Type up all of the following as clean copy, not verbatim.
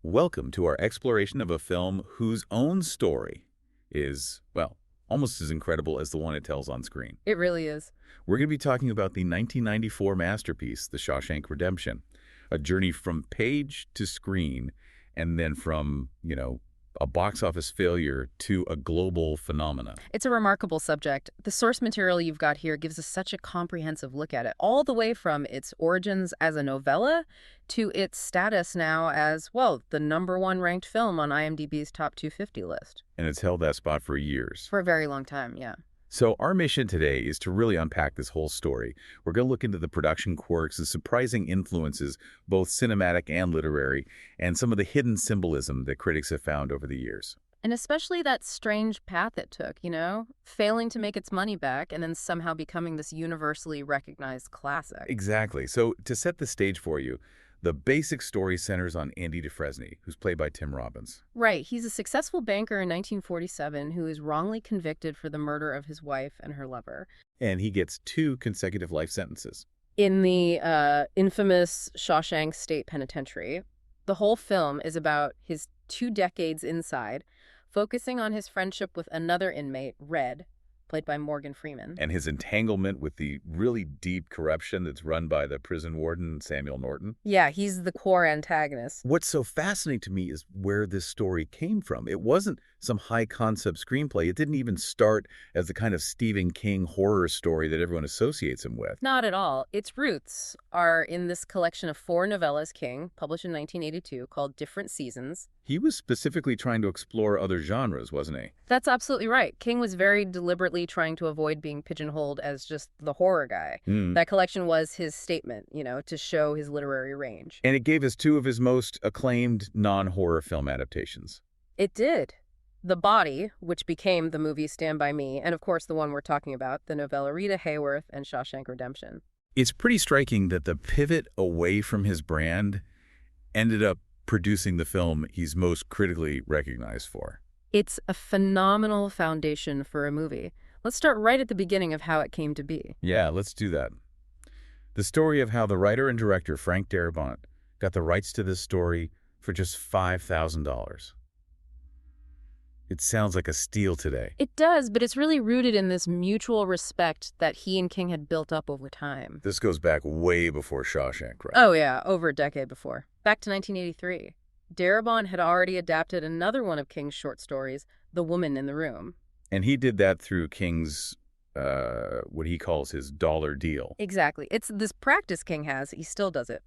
Welcome to our exploration of a film whose own story is, well, almost as incredible as the one it tells on screen. It really is. We're going to be talking about the 1994 masterpiece, The Shawshank Redemption, a journey from page to screen, and then from, a box office failure to a global phenomenon. It's a remarkable subject. The source material you've got here gives us such a comprehensive look at it, all the way from its origins as a novella to its status now as, well, the #1 ranked film on IMDb's top 250 list. And it's held that spot for years. For a very long time, yeah. So our mission today is to really unpack this whole story. We're going to look into the production quirks, the surprising influences, both cinematic and literary, and some of the hidden symbolism that critics have found over the years. And especially that strange path it took, failing to make its money back and then somehow becoming this universally recognized classic. Exactly. So to set the stage for you, the basic story centers on Andy Dufresne, who's played by Tim Robbins. Right. He's a successful banker in 1947 who is wrongly convicted for the murder of his wife and her lover. And he gets 2 consecutive life sentences. In the infamous Shawshank State Penitentiary. The whole film is about his 2 decades inside, focusing on his friendship with another inmate, Red, played by Morgan Freeman. And his entanglement with the really deep corruption that's run by the prison warden, Samuel Norton. Yeah, he's the core antagonist. What's so fascinating to me is where this story came from. It wasn't some high-concept screenplay. It didn't even start as the kind of Stephen King horror story that everyone associates him with. Not at all. Its roots are in this collection of 4 novellas King, published in 1982, called Different Seasons. He was specifically trying to explore other genres, wasn't he? That's absolutely right. King was very deliberately trying to avoid being pigeonholed as just the horror guy. That collection was his statement, to show his literary range. And it gave us 2 of his most acclaimed non-horror film adaptations. It did. The Body, which became the movie Stand By Me, and of course the one we're talking about, the novella Rita Hayworth and Shawshank Redemption. It's pretty striking that the pivot away from his brand ended up producing the film he's most critically recognized for. It's a phenomenal foundation for a movie. Let's start right at the beginning of how it came to be. Yeah, let's do that. The story of how the writer and director Frank Darabont got the rights to this story for just $5,000. It sounds like a steal today. It does, but it's really rooted in this mutual respect that he and King had built up over time. This goes back way before Shawshank, right? Oh yeah, over a decade before. Back to 1983. Darabont had already adapted another one of King's short stories, The Woman in the Room. And he did that through King's, what he calls his dollar deal. Exactly. It's this practice King has, he still does it,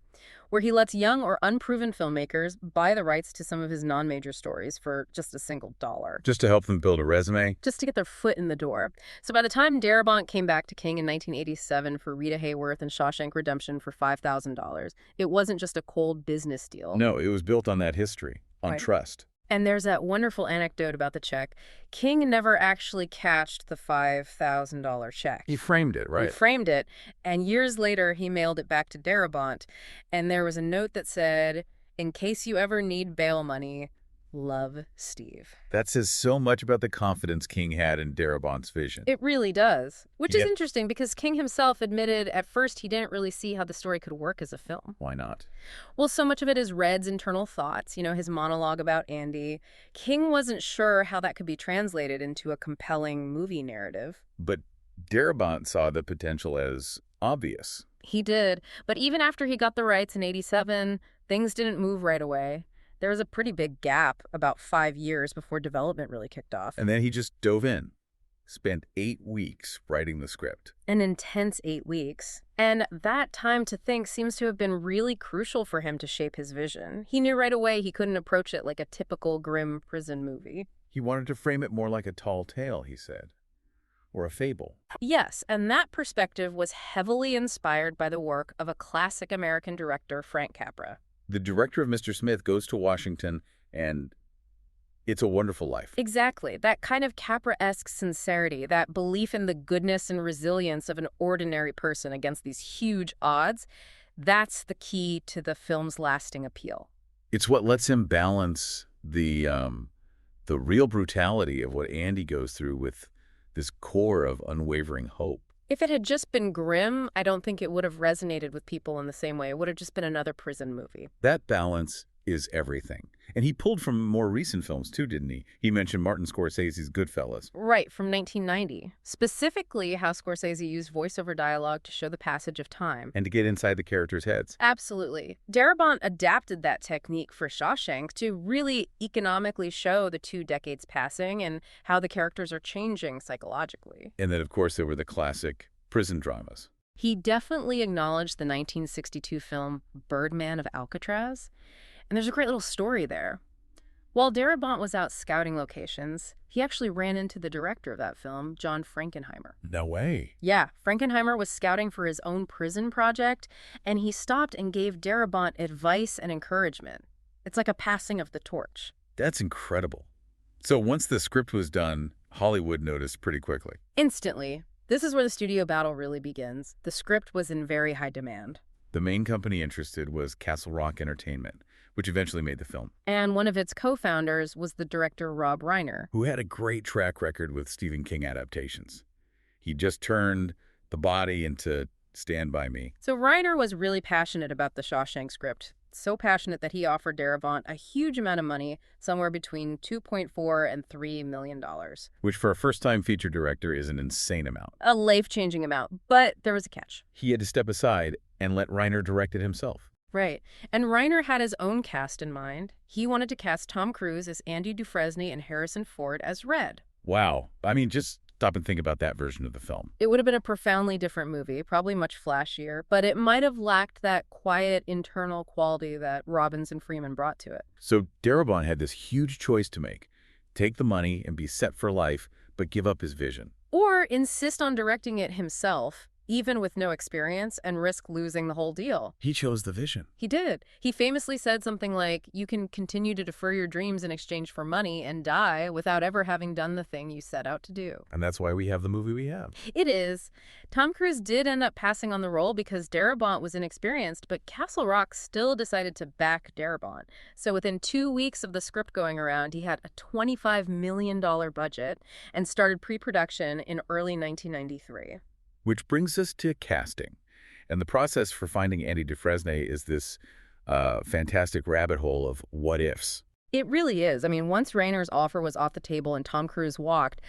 where he lets young or unproven filmmakers buy the rights to some of his non-major stories for just a single dollar. Just to help them build a resume? Just to get their foot in the door. So by the time Darabont came back to King in 1987 for Rita Hayworth and Shawshank Redemption for $5,000, it wasn't just a cold business deal. No, it was built on that history, on Right. trust. And there's that wonderful anecdote about the check. King never actually cashed the $5,000 check. He framed it, right? He framed it, and years later he mailed it back to Darabont, and there was a note that said, "In case you ever need bail money, love, Steve." That says so much about the confidence King had in Darabont's vision. It really does, which is Yep. interesting because King himself admitted at first he didn't really see how the story could work as a film. Why not? Well, so much of it is Red's internal thoughts, his monologue about Andy. King wasn't sure how that could be translated into a compelling movie narrative. But Darabont saw the potential as obvious. He did, but even after he got the rights in 87, things didn't move right away. There was a pretty big gap, about 5 years before development really kicked off. And then he just dove in, spent 8 weeks writing the script. An intense 8 weeks. And that time to think seems to have been really crucial for him to shape his vision. He knew right away he couldn't approach it like a typical grim prison movie. He wanted to frame it more like a tall tale, he said, or a fable. Yes, and that perspective was heavily inspired by the work of a classic American director, Frank Capra. The director of Mr. Smith goes to Washington, and It's a Wonderful Life. Exactly. That kind of Capra-esque sincerity, that belief in the goodness and resilience of an ordinary person against these huge odds, that's the key to the film's lasting appeal. It's what lets him balance the real brutality of what Andy goes through with this core of unwavering hope. If it had just been grim, I don't think it would have resonated with people in the same way. It would have just been another prison movie. That balance is everything. And he pulled from more recent films, too, didn't he? He mentioned Martin Scorsese's Goodfellas. Right, from 1990. Specifically, how Scorsese used voiceover dialogue to show the passage of time. And to get inside the characters' heads. Absolutely. Darabont adapted that technique for Shawshank to really economically show the 2 decades passing and how the characters are changing psychologically. And then, of course, there were the classic prison dramas. He definitely acknowledged the 1962 film Birdman of Alcatraz, and there's a great little story there. While Darabont was out scouting locations, he actually ran into the director of that film, John Frankenheimer. No way. Yeah, Frankenheimer was scouting for his own prison project, and he stopped and gave Darabont advice and encouragement. It's like a passing of the torch. That's incredible. So once the script was done, Hollywood noticed pretty quickly. Instantly. This is where the studio battle really begins. The script was in very high demand. The main company interested was Castle Rock Entertainment, which eventually made the film. And one of its co-founders was the director Rob Reiner, who had a great track record with Stephen King adaptations. He just turned The Body into Stand By Me. So Reiner was really passionate about the Shawshank script. So passionate that he offered Darabont a huge amount of money, somewhere between $2.4 and $3 million. Which for a first-time feature director is an insane amount. A life-changing amount, but there was a catch. He had to step aside and let Reiner direct it himself. Right. And Reiner had his own cast in mind. He wanted to cast Tom Cruise as Andy Dufresne and Harrison Ford as Red. Wow. I mean, just stop and think about that version of the film. It would have been a profoundly different movie, probably much flashier, but it might have lacked that quiet internal quality that Robbins and Freeman brought to it. So Darabont had this huge choice to make. Take the money and be set for life, but give up his vision. Or insist on directing it himself, even with no experience, and risk losing the whole deal. He chose the vision. He did. He famously said something like, you can continue to defer your dreams in exchange for money and die without ever having done the thing you set out to do. And that's why we have the movie we have. It is. Tom Cruise did end up passing on the role because Darabont was inexperienced, but Castle Rock still decided to back Darabont. So within 2 weeks of the script going around, he had a $25 million budget and started pre-production in early 1993. Which brings us to casting. And the process for finding Andy Dufresne is this fantastic rabbit hole of what-ifs. It really is. I mean, once Reiner's offer was off the table and Tom Cruise walked,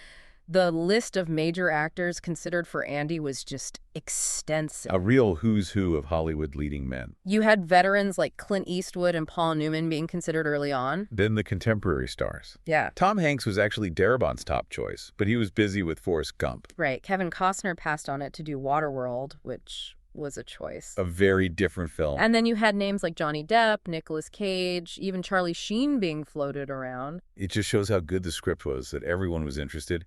the list of major actors considered for Andy was just extensive. A real who's who of Hollywood leading men. You had veterans like Clint Eastwood and Paul Newman being considered early on. Then the contemporary stars. Yeah. Tom Hanks was actually Darabont's top choice, but he was busy with Forrest Gump. Right. Kevin Costner passed on it to do Waterworld, which was a choice. A very different film. And then you had names like Johnny Depp, Nicolas Cage, even Charlie Sheen being floated around. It just shows how good the script was, that everyone was interested.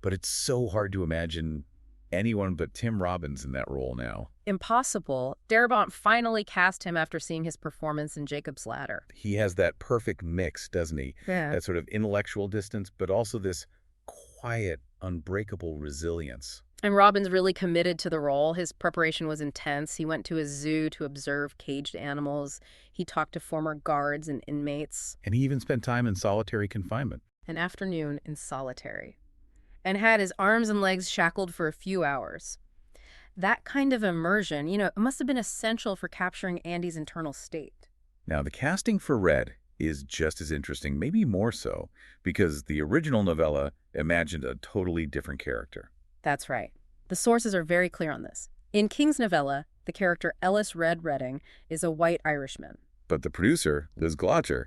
But it's so hard to imagine anyone but Tim Robbins in that role now. Impossible. Darabont finally cast him after seeing his performance in Jacob's Ladder. He has that perfect mix, doesn't he? Yeah. That sort of intellectual distance, but also this quiet, unbreakable resilience. And Robbins really committed to the role. His preparation was intense. He went to a zoo to observe caged animals. He talked to former guards and inmates. And he even spent time in solitary confinement. An afternoon in solitary. And had his arms and legs shackled for a few hours. That kind of immersion, it must have been essential for capturing Andy's internal state. Now, the casting for Red is just as interesting, maybe more so, because the original novella imagined a totally different character. That's right. The sources are very clear on this. In King's novella, the character Ellis Red Redding is a white Irishman. But the producer, Liz Glotcher,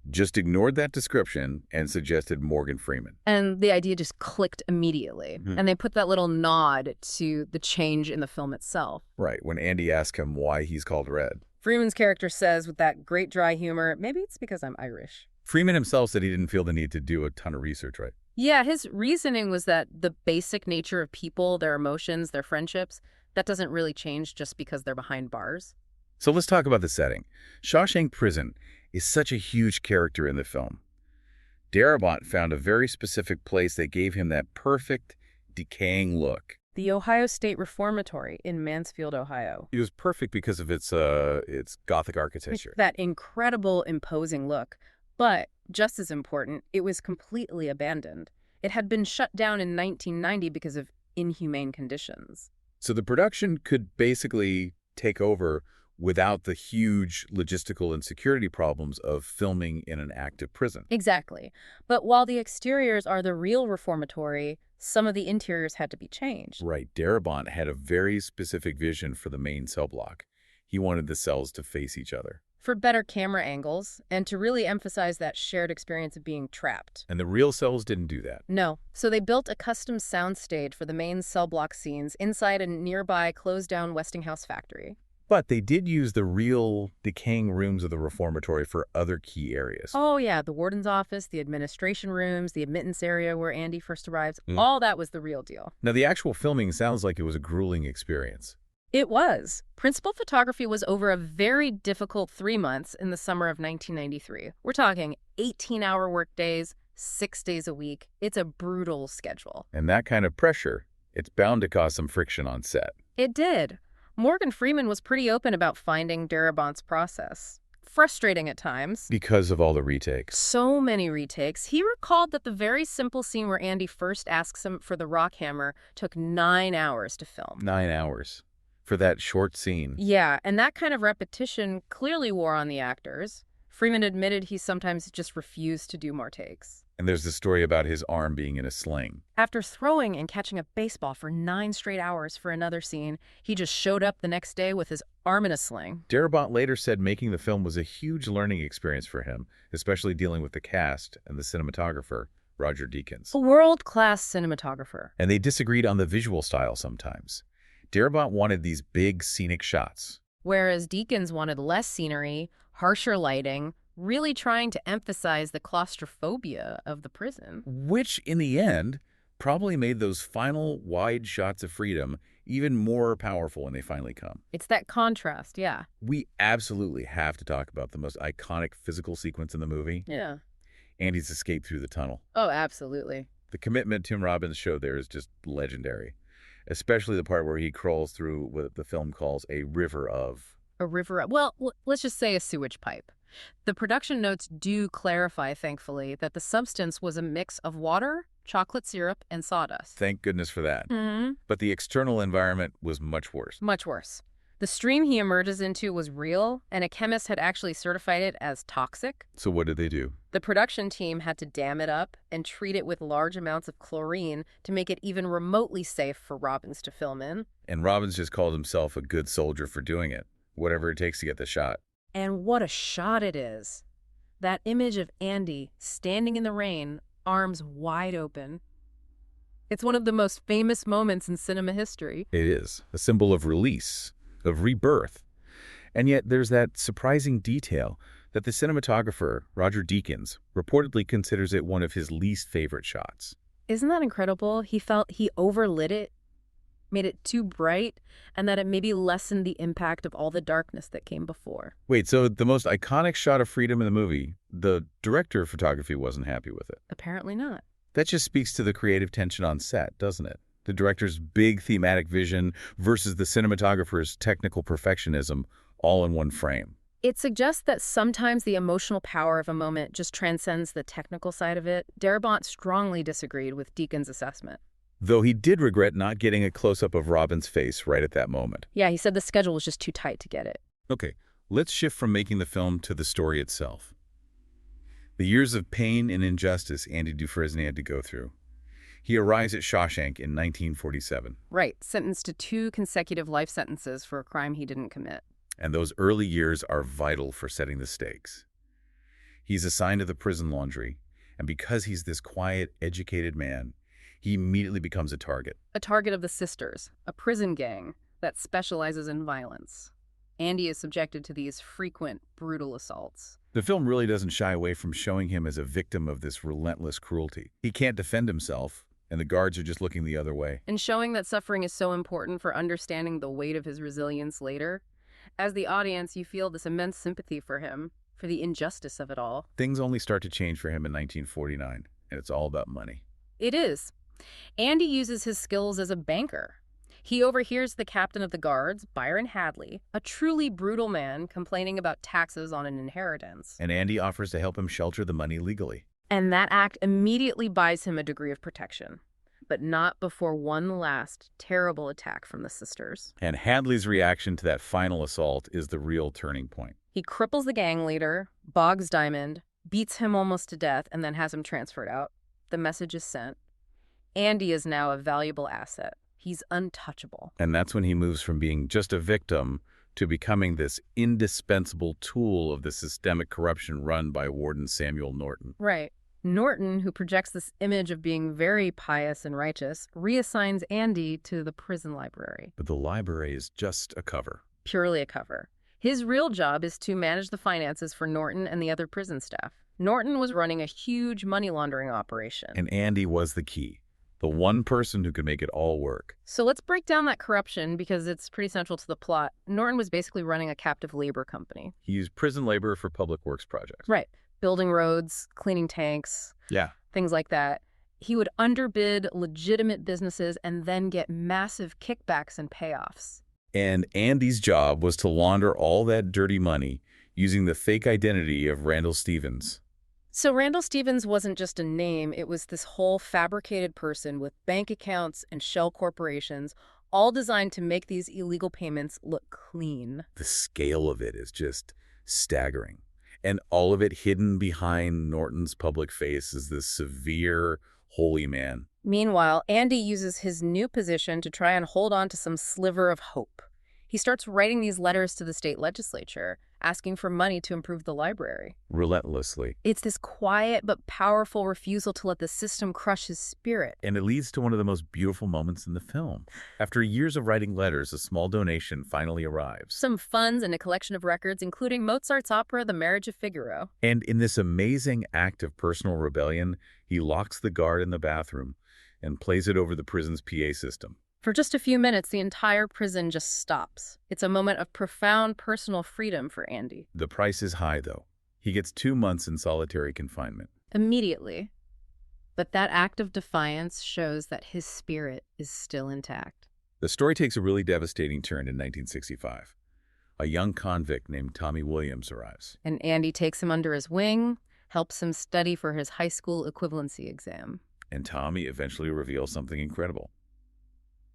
just ignored that description and suggested Morgan Freeman. And the idea just clicked immediately. And they put that little nod to the change in the film itself. Right, when Andy asked him why he's called Red. Freeman's character says with that great dry humor, maybe it's because I'm Irish. Freeman himself said he didn't feel the need to do a ton of research, right? Yeah, his reasoning was that the basic nature of people, their emotions, their friendships, that doesn't really change just because they're behind bars. So let's talk about the setting. Shawshank Prison is such a huge character in the film. Darabont found a very specific place that gave him that perfect, decaying look. The Ohio State Reformatory in Mansfield, Ohio. It was perfect because of its Gothic architecture. That incredible, imposing look. But, just as important, it was completely abandoned. It had been shut down in 1990 because of inhumane conditions. So the production could basically take over without the huge logistical and security problems of filming in an active prison. Exactly. But while the exteriors are the real reformatory, some of the interiors had to be changed. Right. Darabont had a very specific vision for the main cell block. He wanted the cells to face each other. For better camera angles, and to really emphasize that shared experience of being trapped. And the real cells didn't do that. No. So they built a custom soundstage for the main cell block scenes inside a nearby closed-down Westinghouse factory. But they did use the real decaying rooms of the reformatory for other key areas. Oh, yeah, the warden's office, the administration rooms, the admittance area where Andy first arrives, all that was the real deal. Now, the actual filming sounds like it was a grueling experience. It was. Principal photography was over a very difficult 3 months in the summer of 1993. We're talking 18-hour workdays, 6 days a week. It's a brutal schedule. And that kind of pressure, it's bound to cause some friction on set. It did. Morgan Freeman was pretty open about finding Darabont's process. Frustrating at times. Because of all the retakes. So many retakes. He recalled that the very simple scene where Andy first asks him for the rock hammer took 9 hours to film. 9 hours. For that short scene. Yeah, and that kind of repetition clearly wore on the actors. Freeman admitted he sometimes just refused to do more takes. And there's the story about his arm being in a sling. After throwing and catching a baseball for 9 straight hours for another scene, he just showed up the next day with his arm in a sling. Darabont later said making the film was a huge learning experience for him, especially dealing with the cast and the cinematographer, Roger Deakins. A world-class cinematographer. And they disagreed on the visual style sometimes. Darabont wanted these big, scenic shots. Whereas Deakins wanted less scenery, harsher lighting, really trying to emphasize the claustrophobia of the prison. Which, in the end, probably made those final wide shots of freedom even more powerful when they finally come. It's that contrast, yeah. We absolutely have to talk about the most iconic physical sequence in the movie. Yeah. Andy's escape through the tunnel. Oh, absolutely. The commitment Tim Robbins showed there is just legendary. Especially the part where he crawls through what the film calls a river of... A river, well, let's just say a sewage pipe. The production notes do clarify, thankfully, that the substance was a mix of water, chocolate syrup, and sawdust. Thank goodness for that. Mm-hmm. But the external environment was much worse. Much worse. The stream he emerges into was real, and a chemist had actually certified it as toxic. So what did they do? The production team had to dam it up and treat it with large amounts of chlorine to make it even remotely safe for Robbins to film in. And Robbins just called himself a good soldier for doing it. Whatever it takes to get the shot. And what a shot it is. That image of Andy standing in the rain, arms wide open. It's one of the most famous moments in cinema history. It is. A symbol of release, of rebirth. And yet there's that surprising detail that the cinematographer, Roger Deakins, reportedly considers it one of his least favorite shots. Isn't that incredible? He felt he overlit it, made it too bright, and that it maybe lessened the impact of all the darkness that came before. Wait, so the most iconic shot of freedom in the movie, the director of photography wasn't happy with it? Apparently not. That just speaks to the creative tension on set, doesn't it? The director's big thematic vision versus the cinematographer's technical perfectionism, all in one frame. It suggests that sometimes the emotional power of a moment just transcends the technical side of it. Darabont strongly disagreed with Deakins' assessment. Though he did regret not getting a close-up of Robin's face right at that moment. Yeah, he said the schedule was just too tight to get it. Okay, let's shift from making the film to the story itself. The years of pain and injustice Andy Dufresne had to go through. He arrives at Shawshank in 1947. Right, sentenced to 2 consecutive life sentences for a crime he didn't commit. And those early years are vital for setting the stakes. He's assigned to the prison laundry, and because he's this quiet, educated man, he immediately becomes a target. A target of the Sisters, a prison gang that specializes in violence. Andy is subjected to these frequent, brutal assaults. The film really doesn't shy away from showing him as a victim of this relentless cruelty. He can't defend himself, and the guards are just looking the other way. And showing that suffering is so important for understanding the weight of his resilience later. As the audience, you feel this immense sympathy for him, for the injustice of it all. Things only start to change for him in 1949, and it's all about money. It is. Andy uses his skills as a banker. He overhears the captain of the guards, Byron Hadley, a truly brutal man, complaining about taxes on an inheritance. And Andy offers to help him shelter the money legally. And that act immediately buys him a degree of protection. but not before one last terrible attack from the sisters. And Hadley's reaction to that final assault is the real turning point. He cripples the gang leader, Boggs Diamond, beats him almost to death, and then has him transferred out. The message is sent. Andy is now a valuable asset. He's untouchable. And that's when he moves from being just a victim to becoming this indispensable tool of the systemic corruption run by Warden Samuel Norton. Right. Norton, who projects this image of being very pious and righteous, reassigns Andy to the prison library. But the library is just a cover. Purely a cover. His real job is to manage the finances for Norton and the other prison staff. Norton was running a huge money laundering operation. And Andy was the key. The one person who could make it all work. So let's break down that corruption because it's pretty central to the plot. Norton was basically running a captive labor company. He used prison labor for public works projects. Right. Building roads, cleaning tanks. Yeah. Things like that. He would underbid legitimate businesses and then get massive kickbacks and payoffs. And Andy's job was to launder all that dirty money using the fake identity of Randall Stevens. So Randall Stevens wasn't just a name, it was this whole fabricated person with bank accounts and shell corporations, all designed to make these illegal payments look clean. The scale of it is just staggering. And all of it hidden behind Norton's public face is this severe, holy man. Meanwhile, Andy uses his new position to try and hold on to some sliver of hope. He starts writing these letters to the state legislature, asking for money to improve the library. Relentlessly. It's this quiet but powerful refusal to let the system crush his spirit. And it leads to one of the most beautiful moments in the film. After years of writing letters, a small donation finally arrives. Some funds and a collection of records, including Mozart's opera, The Marriage of Figaro. And in this amazing act of personal rebellion, he locks the guard in the bathroom and plays it over the prison's PA system. For just a few minutes, the entire prison just stops. It's a moment of profound personal freedom for Andy. The price is high, though. He gets 2 months in solitary confinement. Immediately. But that act of defiance shows that his spirit is still intact. The story takes a really devastating turn in 1965. A young convict named Tommy Williams arrives. And Andy takes him under his wing, helps him study for his high school equivalency exam. And Tommy eventually reveals something incredible.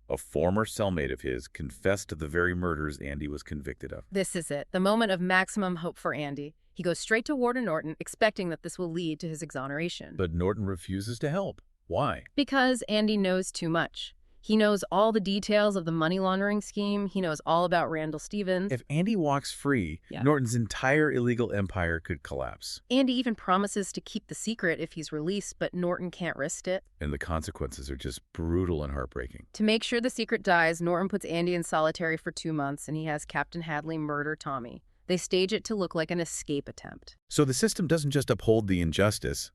A former cellmate of his confessed to the very murders Andy was convicted of. This is it, the moment of maximum hope for Andy. He goes straight to Warden Norton, expecting that this will lead to his exoneration. But Norton refuses to help. Why? Because Andy knows too much. He knows all the details of the money laundering scheme. He knows all about Randall Stevens. If Andy walks free, Norton's entire illegal empire could collapse. Andy even promises to keep the secret if he's released, but Norton can't risk it. And the consequences are just brutal and heartbreaking. To make sure the secret dies, Norton puts Andy in solitary for 2 months, and he has Captain Hadley murder Tommy. They stage it to look like an escape attempt. So the system doesn't just uphold the injustice,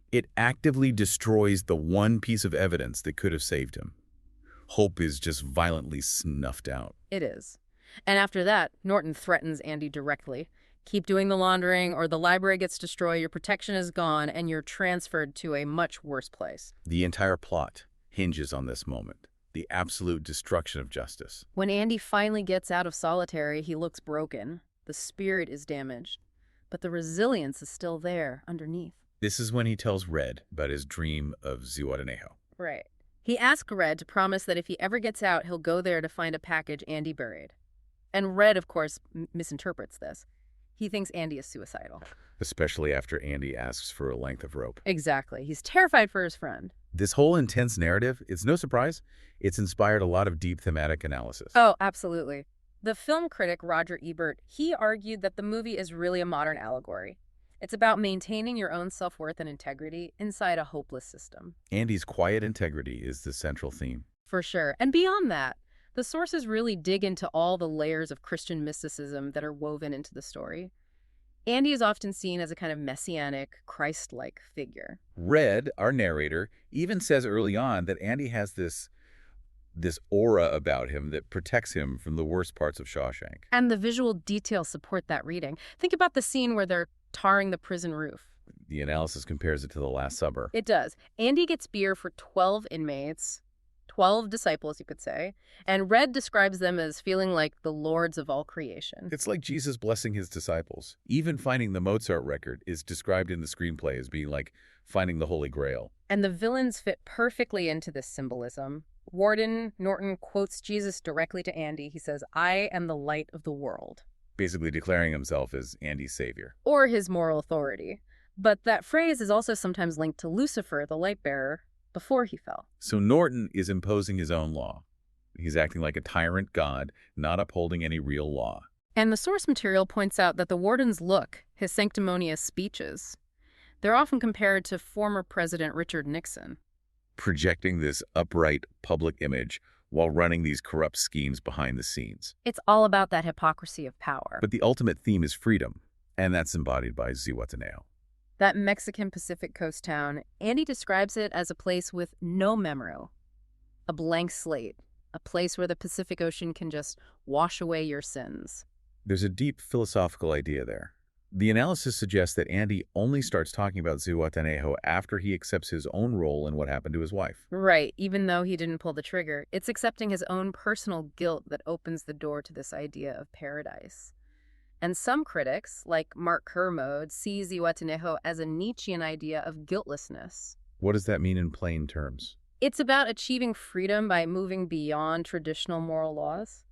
it actively destroys the one piece of evidence that could have saved him. Hope is just violently snuffed out. It is. And after that, Norton threatens Andy directly. Keep doing the laundering or the library gets destroyed, your protection is gone, and you're transferred to a much worse place. The entire plot hinges on this moment, the absolute destruction of justice. When Andy finally gets out of solitary, he looks broken. The spirit is damaged, but the resilience is still there underneath. This is when he tells Red about his dream of Zihuatanejo. Right. He asks Red to promise that if he ever gets out, he'll go there to find a package Andy buried. And Red, of course, misinterprets this. He thinks Andy is suicidal. Especially after Andy asks for a length of rope. Exactly. He's terrified for his friend. This whole intense narrative, it's no surprise, it's inspired a lot of deep thematic analysis. Oh, absolutely. The film critic Roger Ebert, he argued that the movie is really a modern allegory. It's about maintaining your own self-worth and integrity inside a hopeless system. Andy's quiet integrity is the central theme. For sure. And beyond that, the sources really dig into all the layers of Christian mysticism that are woven into the story. Andy is often seen as a kind of messianic, Christ-like figure. Red, our narrator, even says early on that Andy has this aura about him that protects him from the worst parts of Shawshank. And the visual details support that reading. Think about the scene where they're tarring the prison roof. The analysis compares it to The Last Supper. It does. Andy gets beer for 12 inmates, 12 disciples, you could say, and Red describes them as feeling like the lords of all creation. It's like Jesus blessing his disciples. Even finding the Mozart record is described in the screenplay as being like finding the Holy Grail. And the villains fit perfectly into this symbolism. Warden Norton quotes Jesus directly to Andy. He says, "I am the light of the world." Basically declaring himself as Andy's savior. Or his moral authority. But that phrase is also sometimes linked to Lucifer, the light bearer, before he fell. So Norton is imposing his own law. He's acting like a tyrant god, not upholding any real law. And the source material points out that the warden's look, his sanctimonious speeches, they're often compared to former President Richard Nixon. Projecting this upright public image while running these corrupt schemes behind the scenes. It's all about that hypocrisy of power. But the ultimate theme is freedom, and that's embodied by Zihuatanejo. That Mexican Pacific Coast town, Andy describes it as a place with no memorial, a blank slate, a place where the Pacific Ocean can just wash away your sins. There's a deep philosophical idea there. The analysis suggests that Andy only starts talking about Zihuatanejo after he accepts his own role in what happened to his wife. Right, even though he didn't pull the trigger, it's accepting his own personal guilt that opens the door to this idea of paradise. And some critics, like Mark Kermode, see Zihuatanejo as a Nietzschean idea of guiltlessness. What does that mean in plain terms? It's about achieving freedom by moving beyond traditional moral laws.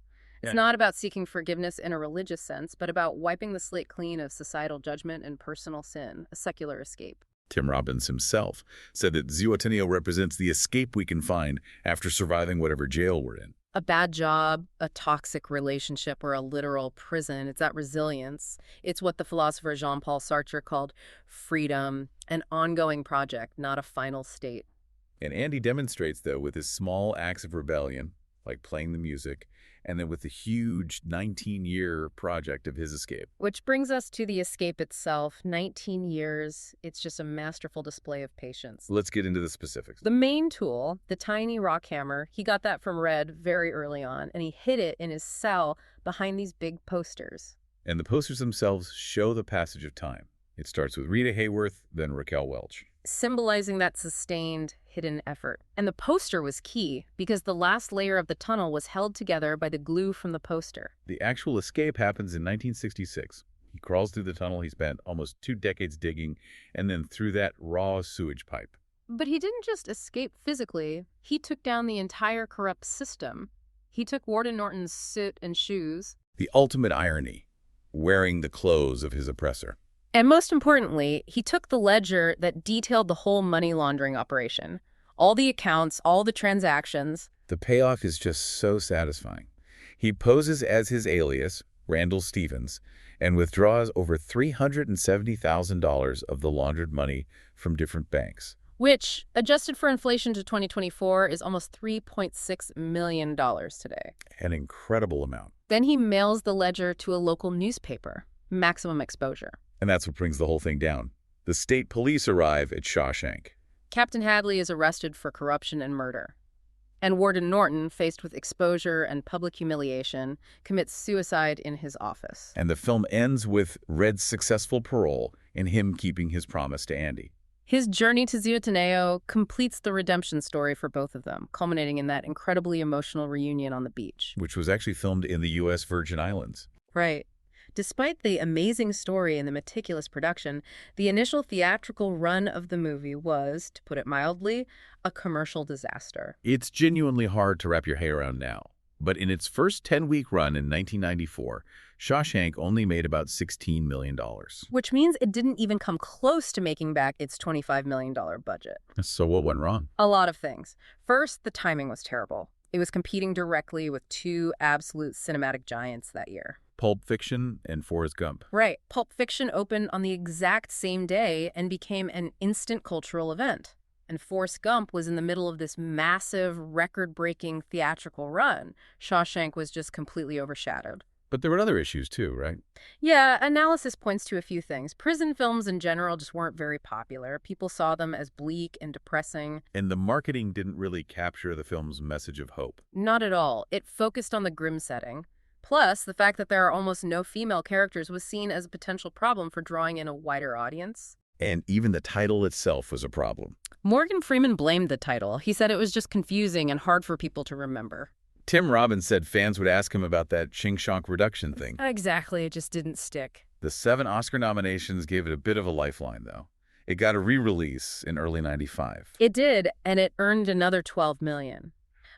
It's not about seeking forgiveness in a religious sense, but about wiping the slate clean of societal judgment and personal sin, a secular escape. Tim Robbins himself said that Zihuatanejo represents the escape we can find after surviving whatever jail we're in. A bad job, a toxic relationship, or a literal prison. It's that resilience. It's what the philosopher Jean-Paul Sartre called freedom, an ongoing project, not a final state. And Andy demonstrates, though, with his small acts of rebellion, like playing the music, and then with the huge 19-year project of his escape. Which brings us to the escape itself. 19 years. It's just a masterful display of patience. Let's get into the specifics. The main tool, the tiny rock hammer, he got that from Red very early on, and he hid it in his cell behind these big posters. And the posters themselves show the passage of time. It starts with Rita Hayworth, then Raquel Welch. Symbolizing that sustained, hidden effort. And the poster was key, because the last layer of the tunnel was held together by the glue from the poster. The actual escape happens in 1966. He crawls through the tunnel he spent almost 2 decades digging, and then through that raw sewage pipe. But he didn't just escape physically. He took down the entire corrupt system. He took Warden Norton's suit and shoes. The ultimate irony, wearing the clothes of his oppressor. And most importantly, he took the ledger that detailed the whole money laundering operation. All the accounts, all the transactions. The payoff is just so satisfying. He poses as his alias, Randall Stevens, and withdraws over $370,000 of the laundered money from different banks. Which, adjusted for inflation to 2024, is almost $3.6 million today. An incredible amount. Then he mails the ledger to a local newspaper. Maximum exposure. And that's what brings the whole thing down. The state police arrive at Shawshank. Captain Hadley is arrested for corruption and murder. And Warden Norton, faced with exposure and public humiliation, commits suicide in his office. And the film ends with Red's successful parole and him keeping his promise to Andy. His journey to Zihuatanejo completes the redemption story for both of them, culminating in that incredibly emotional reunion on the beach. Which was actually filmed in the U.S. Virgin Islands. Right. Despite the amazing story and the meticulous production, the initial theatrical run of the movie was, to put it mildly, a commercial disaster. It's genuinely hard to wrap your head around now. But in its first 10-week run in 1994, Shawshank only made about $16 million. Which means it didn't even come close to making back its $25 million budget. So what went wrong? A lot of things. First, the timing was terrible. It was competing directly with 2 absolute cinematic giants that year. Pulp Fiction and Forrest Gump. Right. Pulp Fiction opened on the exact same day and became an instant cultural event. And Forrest Gump was in the middle of this massive, record-breaking theatrical run. Shawshank was just completely overshadowed. But there were other issues too, right? Yeah, analysis points to a few things. Prison films in general just weren't very popular. People saw them as bleak and depressing. And the marketing didn't really capture the film's message of hope. Not at all. It focused on the grim setting. Plus, the fact that there are almost no female characters was seen as a potential problem for drawing in a wider audience. And even the title itself was a problem. Morgan Freeman blamed the title. He said it was just confusing and hard for people to remember. Tim Robbins said fans would ask him about that Shawshank Redemption thing. Exactly, it just didn't stick. The 7 Oscar nominations gave it a bit of a lifeline, though. It got a re-release in early '95. It did, and it earned another $12 million.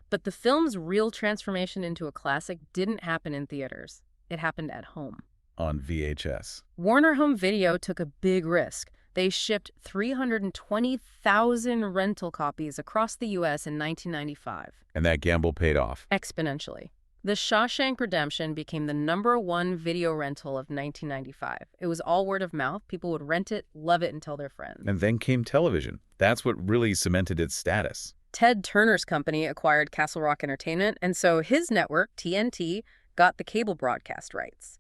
But the film's real transformation into a classic didn't happen in theaters. It happened at home. On VHS. Warner Home Video took a big risk. They shipped 320,000 rental copies across the U.S. in 1995. And that gamble paid off. Exponentially. The Shawshank Redemption became the #1 video rental of 1995. It was all word of mouth. People would rent it, love it, and tell their friends. And then came television. That's what really cemented its status. Ted Turner's company acquired Castle Rock Entertainment, and so his network, TNT, got the cable broadcast rights.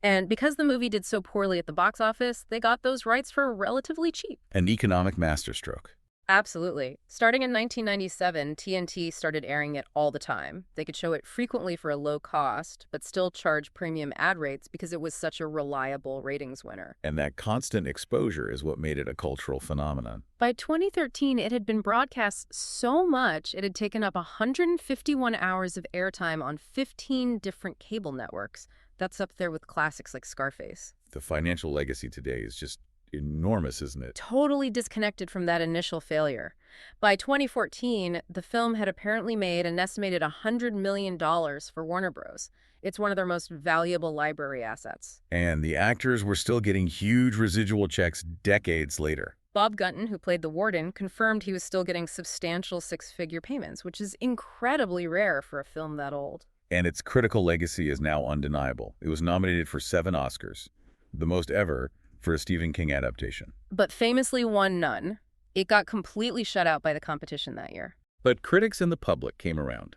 And because the movie did so poorly at the box office, they got those rights for relatively cheap. An economic masterstroke. Absolutely. Starting in 1997, TNT started airing it all the time. They could show it frequently for a low cost, but still charge premium ad rates because it was such a reliable ratings winner. And that constant exposure is what made it a cultural phenomenon. By 2013, it had been broadcast so much it had taken up 151 hours of airtime on 15 different cable networks. That's up there with classics like Scarface. The financial legacy today is just enormous, isn't it? Totally disconnected from that initial failure. By 2014, the film had apparently made an estimated $100 million for Warner Bros. It's one of their most valuable library assets. And the actors were still getting huge residual checks decades later. Bob Gunton, who played the warden, confirmed he was still getting substantial 6-figure payments, which is incredibly rare for a film that old. And its critical legacy is now undeniable. It was nominated for 7 Oscars, the most ever for a Stephen King adaptation. But famously won none. It got completely shut out by the competition that year. But critics and the public came around.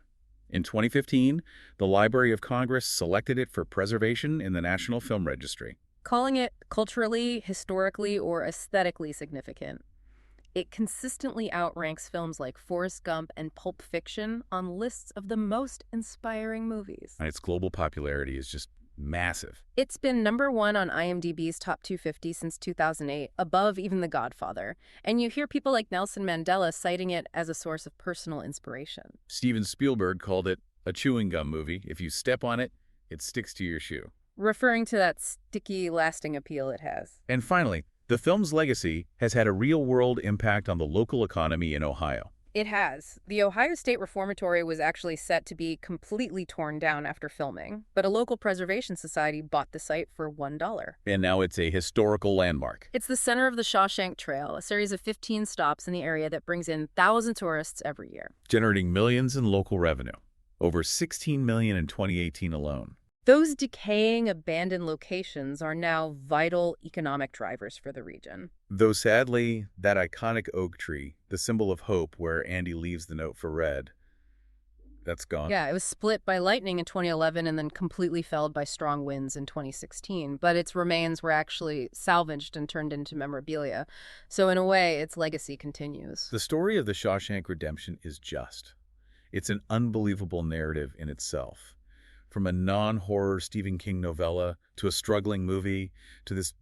In 2015, the Library of Congress selected it for preservation in the National Film Registry, calling it culturally, historically, or aesthetically significant. It consistently outranks films like Forrest Gump and Pulp Fiction on lists of the most inspiring movies. and its global popularity is just massive. It's been #1 on IMDb's Top 250 since 2008, above even The Godfather. And you hear people like Nelson Mandela citing it as a source of personal inspiration. Steven Spielberg called it a chewing gum movie. If you step on it, it sticks to your shoe. Referring to that sticky, lasting appeal it has. And finally, the film's legacy has had a real-world impact on the local economy in Ohio. It has. The Ohio State Reformatory was actually set to be completely torn down after filming, but a local preservation society bought the site for $1. And now it's a historical landmark. It's the center of the Shawshank Trail, a series of 15 stops in the area that brings in thousands of tourists every year. Generating millions in local revenue. Over $16 million in 2018 alone. Those decaying, abandoned locations are now vital economic drivers for the region. Though sadly, that iconic oak tree, the symbol of hope where Andy leaves the note for Red, that's gone. Yeah, it was split by lightning in 2011 and then completely felled by strong winds in 2016. But its remains were actually salvaged and turned into memorabilia. So in a way, its legacy continues. The story of the Shawshank Redemption is just. It's an unbelievable narrative in itself. From a non-horror Stephen King novella to a struggling movie to this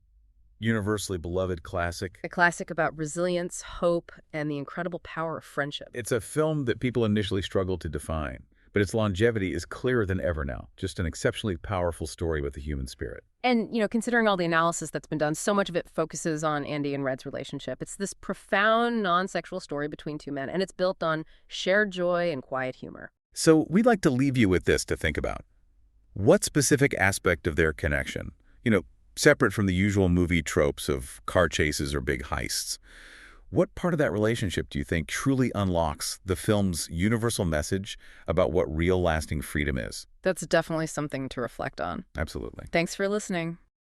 universally beloved classic. A classic about resilience, hope, and the incredible power of friendship. It's a film that people initially struggled to define, but its longevity is clearer than ever now. Just an exceptionally powerful story with a human spirit. And, considering all the analysis that's been done, so much of it focuses on Andy and Red's relationship. It's this profound, non-sexual story between two men, and it's built on shared joy and quiet humor. So we'd like to leave you with this to think about. What specific aspect of their connection, separate from the usual movie tropes of car chases or big heists, what part of that relationship do you think truly unlocks the film's universal message about what real lasting freedom is? That's definitely something to reflect on. Absolutely. Thanks for listening.